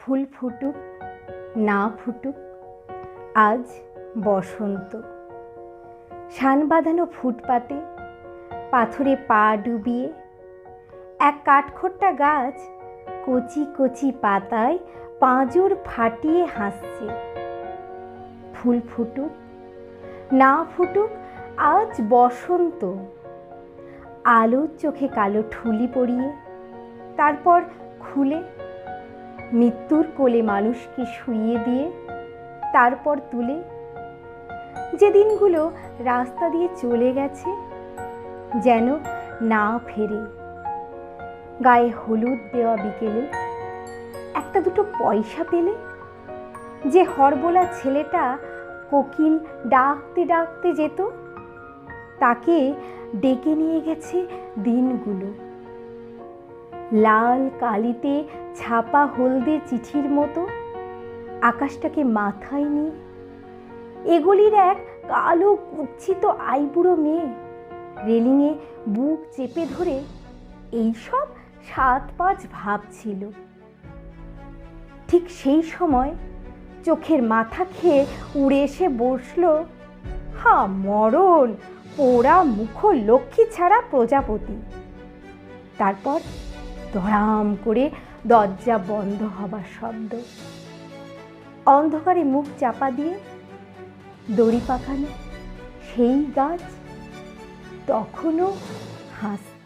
ফুল ফুটুক না ফুটুক, আজ বসন্ত। শান বাঁধানো ফুটপাতে পাথরে পা ডুবিয়ে এক কাঠখোট্টা গাছ কচি কচি পাতায় পাঁজর ফাটিয়ে হাসছে। ফুল ফুটুক না ফুটুক, আজ বসন্ত। আলোর চোখে কালো ঠুলি পরিয়ে তারপর খুলে মৃত্যুর কোলে মানুষকে শুইয়ে দিয়ে তারপর তুলে, যে দিনগুলো রাস্তা দিয়ে চলে গেছে যেন না ফেরে। গায়ে হলুদ দেওয়া বিকেলে একটা দুটো পয়সা পেলে যে হরবোলা ছেলেটা কোকিল ডাকতে ডাকতে যেত, তাকে ডেকে নিয়ে গেছে দিনগুলো। লাল কালিতে ছাপা হলদে চিঠির মতো আকাশটাকে মাথায় নিয়ে এগুলির এক কালো কুৎসিত আইবুড়ো মেয়ে রেলিংয়ে বুক চেপে ধরে এইসব 7-5 ভাবছিল। ঠিক সেই সময় চোখের মাথা খেয়ে উড়ে এসে বসল, হা মরণ পোড়া মুখ লক্ষ্মী ছাড়া প্রজাপতি। তারপর ধড়াম করে দরজা বন্ধ হবার শব্দ। অন্ধকারে মুখ চাপা দিয়ে দড়ি পাকানো সেই গাছ তখনও হাসছে।